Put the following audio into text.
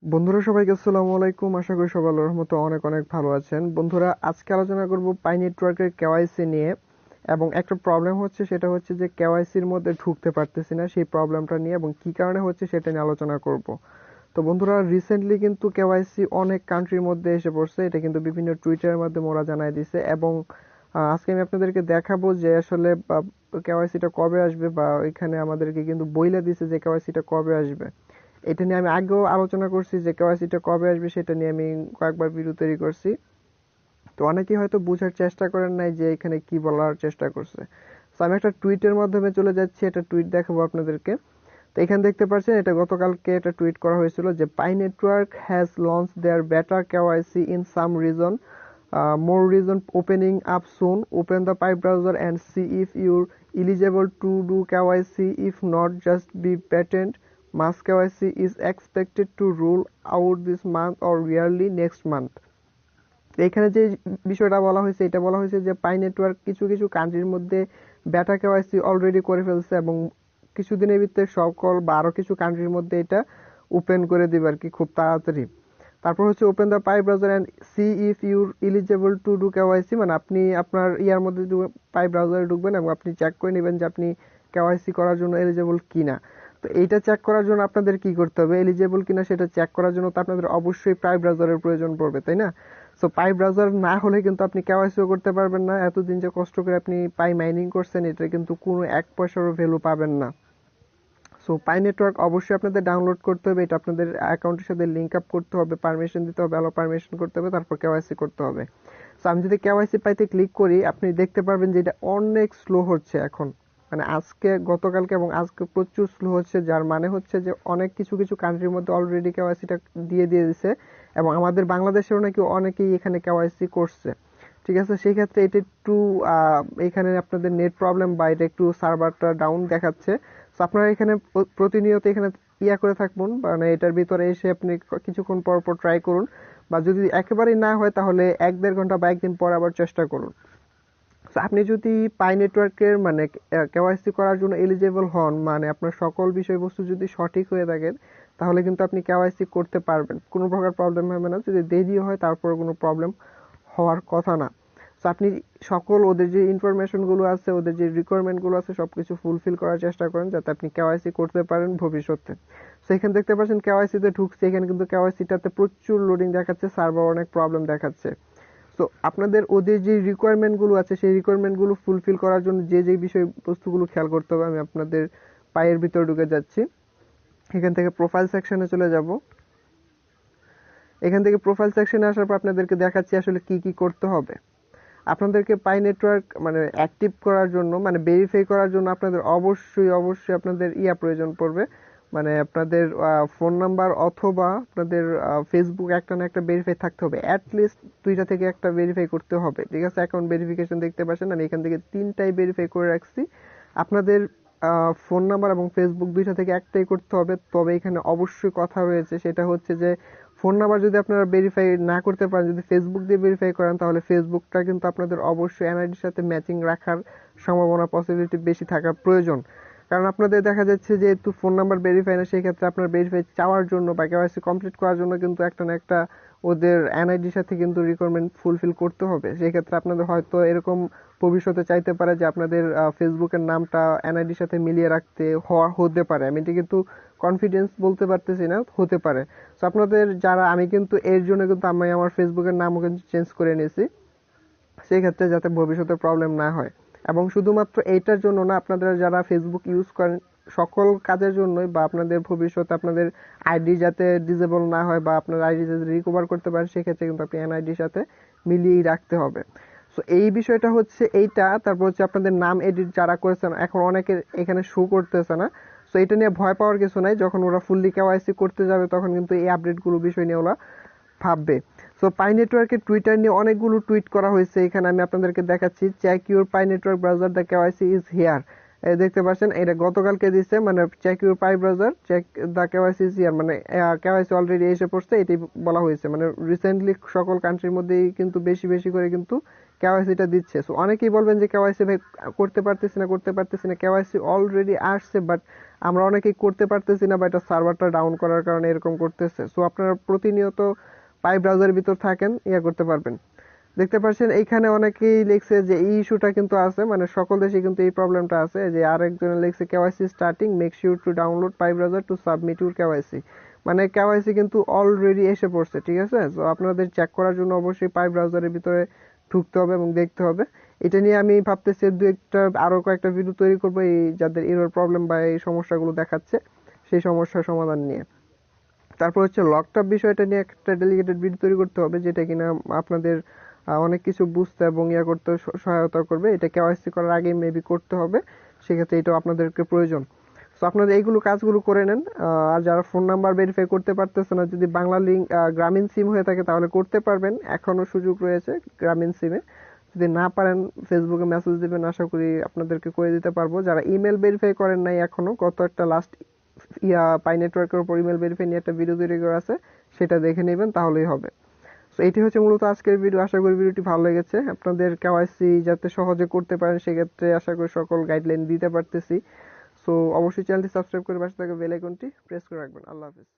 বন্ধুরা সবাইকে আসসালামু আলাইকুম। আশা করি সবাই আল্লাহর রহমতে অনেক অনেক ভালো আছেন। বন্ধুরা আজকে আলোচনা করব পাই নেটওয়ার্কের কেওয়াইসি নিয়ে, এবং একটা প্রবলেম হচ্ছে, সেটা হচ্ছে যে কেওয়াইসির মধ্যে ঢুকতে পারতেছি না, সেই প্রবলেমটা নিয়ে এবং কি কারণে হচ্ছে সেটা নিয়ে আলোচনা করব। তো বন্ধুরা রিসেন্টলি কিন্তু কেওয়াইসি অনেক কান্ট্রির মধ্যে এসে পড়ছে, এটা কিন্তু বিভিন্ন টুইটারের মাধ্যমে ওরা জানাই দিছে, এবং আজকে আমি আপনাদেরকে দেখাবো যে আসলে কেওয়াইসিটা কবে আসবে, বা এখানে আমাদেরকে কিন্তু বইলা দিছে যে কেওয়াইসিটা কবে আসবে। এটা নিয়ে আমি আগেও আলোচনা করছি যে কেওয়াইসিটা কবে আসবে, সেটা নিয়ে আমি কয়েকবার ভিডিও তৈরি করছি। তো অনেকেই হয়তো বোঝার চেষ্টা করেন নাই যে এখানে কি বলার চেষ্টা করছে। তো আমি একটা টুইটের মাধ্যমে চলে যাচ্ছি, একটা টুইট দেখাবো আপনাদেরকে। তো এখানে দেখতে পাচ্ছেন, এটা গতকালকে একটা টুইট করা হয়েছিল যে পাই নেটওয়ার্ক হ্যাজ লঞ্চ দেয়ার বেটা KYC in some reason, more reason opening up soon. Open the Pi browser and see if you're eligible to do KYC. If not, just be patient. Mass KYC is expected to roll out this month or early next month. এখানে যে বিষয়টা বলা হয়েছে, এটা বলা হয়েছে যে পাই network কিছু কিছু কান্ট্রির মধ্যে বেটা কেওয়াইসি অলরেডি করে ফেলছে, এবং কিছুদিনের ভিতরে সকল বা আরো কিছু কান্ট্রির মধ্যে এটা ওপেন করে দিবে আর কি, খুব তাড়াতাড়ি। তারপর হচ্ছে open the pi browser and see if your eligible to do KYC, মানে আপনি আপনার ইয়ার মধ্যে পাই ব্রাউজারে ঢুকবেন এবং আপনি চেক করে নেবেন যে আপনি কেওয়াইসি করার জন্য এলিজেবল কিনা। তো এইটা চেক করার জন্য আপনাদের কি করতে হবে, এলিজেবল কিনা সেটা চেক করার জন্য তো আপনাদের অবশ্যই পাই ব্রাউজারের প্রয়োজন পড়বে, তাই না? সো পাই ব্রাউজার না হলে কিন্তু আপনি কেওয়াইসিও করতে পারবেন না। এতদিন যে কষ্ট করে আপনি পাই মাইনিং করছেন, এটা কিন্তু কোনো এক পয়সারও ভ্যালু পাবেন না। সো পাই নেটওয়ার্ক অবশ্যই আপনাদের ডাউনলোড করতে হবে, এটা আপনাদের অ্যাকাউন্টের সাথে লিংক আপ করতে হবে, পারমিশন দিতে হবে, অ্যালো পারমিশন করতে হবে, তারপর কেওয়াইসি করতে হবে। সো আমি যদি কেওয়াইসি পাইতে ক্লিক করি, আপনি দেখতে পারবেন যে এটা অনেক স্লো হচ্ছে এখন, মানে আজকে গতকালকে এবং আজকে প্রচুর স্লো হচ্ছে, যার মানে হচ্ছে যে অনেক কিছু কিছু কান্ট্রির মধ্যে অলরেডি কেওয়াইসিটা দিয়ে দিয়েছে, এবং আমাদের বাংলাদেশেরও নাকি অনেকেই এখানে কেওয়াইসি করছে। ঠিক আছে, সেই ক্ষেত্রে এটা একটু এখানে আপনাদের নেট প্রবলেম বা এটা একটু সার্ভারটা ডাউন দেখাচ্ছে। তো আপনারা এখানে প্রতিনিয়ত এখানে ইয়া করে থাকবেন, মানে এটার ভিতরে এসে আপনি কিছুক্ষণ পর পর ট্রাই করুন, বা যদি একেবারেই না হয় তাহলে 1-1.5 ঘন্টা বা একদিন পর আবার চেষ্টা করুন। তো আপনি যদি পাই নেটওয়ার্কের মানে কেওয়াইসি করার জন্য এলিজেবল হন, মানে আপনার সকল বিষয়বস্তু যদি সঠিক হয়ে থাকে, তাহলে কিন্তু আপনি কেওয়াইসি করতে পারবেন, কোনো প্রকার প্রবলেম হবে না। যদি দেরিও হয় তারপর কোনো প্রবলেম হওয়ার কথা না। তো আপনি সকল ওদের যে ইনফরমেশন গুলো আছে, ওদের যে রিকোয়ারমেন্ট গুলো আছে, সবকিছু ফুলফিল করার চেষ্টা করেন যাতে আপনি কেওয়াইসি করতে পারেন ভবিষ্যতে। তো এখানে দেখতে পাচ্ছেন কেওয়াইসি তে ঢুকছে, এখানে কিন্তু কেওয়াইসিটাতে প্রচুর লোডিং দেখাচ্ছে, সার্ভার অনেক প্রবলেম দেখাচ্ছে। তো আপনাদের ওদের যে রিকোয়ারমেন্ট গুলো আছে, সেই রিকোয়ারমেন্ট গুলো ফুলফিল করার জন্য যে যে বিষয়বস্তুগুলো খেয়াল করতে হবে, আমি আপনাদের পায়ের ভিতরে ঢুকে যাচ্ছি। এখান থেকে প্রোফাইল সেকশনে চলে যাব। এখান থেকে প্রোফাইল সেকশনে আসার পর আপনাদেরকে দেখাচ্ছি আসলে কি কি করতে হবে। আপনাদেরকে পাই নেটওয়ার্ক মানে অ্যাক্টিভ করার জন্য, মানে ভেরিফাই করার জন্য আপনাদের অবশ্যই অবশ্যই আপনাদের প্রয়োজন পড়বে, মানে আপনাদের ফোন নাম্বার অথবা আপনাদের ফেসবুক একটা না একটা ভেরিফাই থাকতে হবে, অ্যাটলিস্ট 2টা থেকে একটা ভেরিফাই করতে হবে। ঠিক আছে, অ্যাকাউন্ট ভেরিফিকেশন দেখতে পাচ্ছেন আমি এখান থেকে 3টাই ভেরিফাই করে রাখছি। আপনাদের ফোন নাম্বার এবং ফেসবুক 2টা থেকে একটাই করতে হবে। তবে এখানে অবশ্যই কথা রয়েছে, সেটা হচ্ছে যে ফোন নাম্বার যদি আপনারা ভেরিফাই না করতে পারেন, যদি ফেসবুক দিয়ে ভেরিফাই করেন, তাহলে ফেসবুকটা কিন্তু আপনাদের অবশ্যই এনআইডির সাথে ম্যাচিং রাখার সম্ভাবনা, পসিবিলিটি বেশি থাকা প্রয়োজন। কারণ আপনাদের দেখা যাচ্ছে যে একটু ফোন নাম্বার ভেরিফাই না, সেই ক্ষেত্রে আপনার ভেরিফাই চাওয়ার জন্য বা কেওয়াইসি কমপ্লিট করার জন্য কিন্তু একটা না একটা ওদের এনআইডির সাথে কিন্তু রিকোয়ারমেন্ট ফুলফিল করতে হবে। সেই ক্ষেত্রে আপনাদের হয়তো এরকম ভবিষ্যতে চাইতে পারে যে আপনাদের ফেসবুকের নামটা এনআইডির সাথে মিলিয়ে রাখতে, হতে পারে, আমি এটা কিন্তু কনফিডেন্স বলতে পারতেছি না, হতে পারে। তো আপনাদের যারা, আমি কিন্তু এর জন্য কিন্তু আমি আমার ফেসবুকের নামও কিন্তু চেঞ্জ করে নিয়েছি, সেই ক্ষেত্রে যাতে ভবিষ্যতে প্রবলেম না হয়। এবং শুধুমাত্র এইটার জন্য না, আপনারা যারা ফেসবুক ইউজ করেন সকল কাজের জন্যই, বা আপনাদের ভবিষ্যতে আপনাদের আইডি যাতে ডিসেবল না হয় বা আপনার আইডি যাতে রিকভার করতে পারেন, সেক্ষেত্রে কিন্তু আপনি এনআইডির সাথে মিলিয়েই রাখতে হবে। সো এই বিষয়টা হচ্ছে এইটা। তারপর হচ্ছে আপনাদের নাম এডিট যারা করেছেন, এখন অনেকের এখানে শো করতেছে না। সো এটা নিয়ে ভয় পাওয়ার কিছু নাই, যখন ওরা ফুললি কেওয়াইসি করতে যাবে তখন কিন্তু এই আপডেটগুলো বিষয় নিয়ে ওরা ভাববে। সো পাই নেটওয়ার্কের টুইটার নিয়ে অনেকগুলো টুইট করা হয়েছে, এখানে আমি আপনাদেরকে দেখাচ্ছি। Check your pi network browser, the KYC is here. দেখতে পাচ্ছেন এটা গতকালকে দিচ্ছে, মানে check your pi browser, check the KYC is here, মানে কেওয়াইসি অলরেডি এসে পড়ছে, এটাই বলা হয়েছে। মানে রিসেন্টলি সকল কান্ট্রির মধ্যেই কিন্তু বেশি বেশি করে কিন্তু কেওয়াইসিটা দিচ্ছে। সো অনেকেই বলবেন যে কেওয়াইসি ভাই করতে পারতেছি না, কেওয়াইসি অলরেডি আসছে বাট আমরা অনেকেই করতে পারতেছি না বা এটা সার্ভারটা ডাউন করার কারণে এরকম করতেছে। সো আপনারা প্রতিনিয়ত পাই ব্রাউজারের ভিতর থাকেন, করতে পারবেন। দেখতে পাচ্ছেন এইখানে অনেকেই লিখছে যে এই ইস্যুটা কিন্তু আছে, মানে সকল দেশে কিন্তু এই প্রবলেমটা আছে। যে আরেকজন লিখছে KYC starting, make sure to download pi browser to submit your KYC. মানে কেওয়াইসি কিন্তু অলরেডি এসে পড়ছে, ঠিক আছে। তো আপনাদের চেক করার জন্য অবশ্যই পাই ব্রাউজারের ভিতরে ঢুকতে হবে এবং দেখতে হবে। এটা নিয়ে আমি ভাবতেছি আরো কয়েকটা ভিডিও তৈরি করবো, এই যাদের এরর প্রবলেম বা এই সমস্যাগুলো দেখাচ্ছে সেই সমস্যার সমাধান নিয়ে। তারপর হচ্ছে লকটাপ বিষয়টা নিয়ে একটা ডেডিকেটেড ভিডিও তৈরি করতে হবে, যেটা কিনা আপনাদের অনেক কিছু বুঝতে এবং করতে সহায়তা করবে। এটা কেওয়াইসি করার আগেই মেবি করতে হবে, সেক্ষেত্রে এটাও আপনাদেরকে প্রয়োজন। তো আপনাদের এইগুলো কাজগুলো করে নেন। আর যারা ফোন নাম্বার ভেরিফাই করতে পারতেছে না, যদি বাংলা লিঙ্ক গ্রামীণ সিম হয়ে থাকে তাহলে করতে পারবেন, এখনো সুযোগ রয়েছে গ্রামীণ সিমে। যদি না পারেন ফেসবুকে মেসেজ দিবেন, আশা করি আপনাদেরকে করে দিতে পারবো। যারা ইমেল ভেরিফাই করেন নাই এখনো, গত একটা লাস্ট পাই নেটওয়ার্কের উপর ইমেল ভেরিফাই নিয়ে একটা ভিডিও তৈরি করা আছে, সেটা দেখে নেবেন তাহলেই হবে। তো এটি হচ্ছে মূলত আজকের ভিডিও। আশা করি ভিডিওটি ভালো লেগেছে। আপনাদের কেওয়াইসি যাতে সহজে করতে পারেন সেক্ষেত্রে আশা করি সকল গাইডলাইন দিতে পারতেছি। সো অবশ্যই চ্যানেলটি সাবস্ক্রাইব করে পাশে থাকা বেল আইকনটি প্রেস করে রাখবেন। আল্লাহ হাফেজ।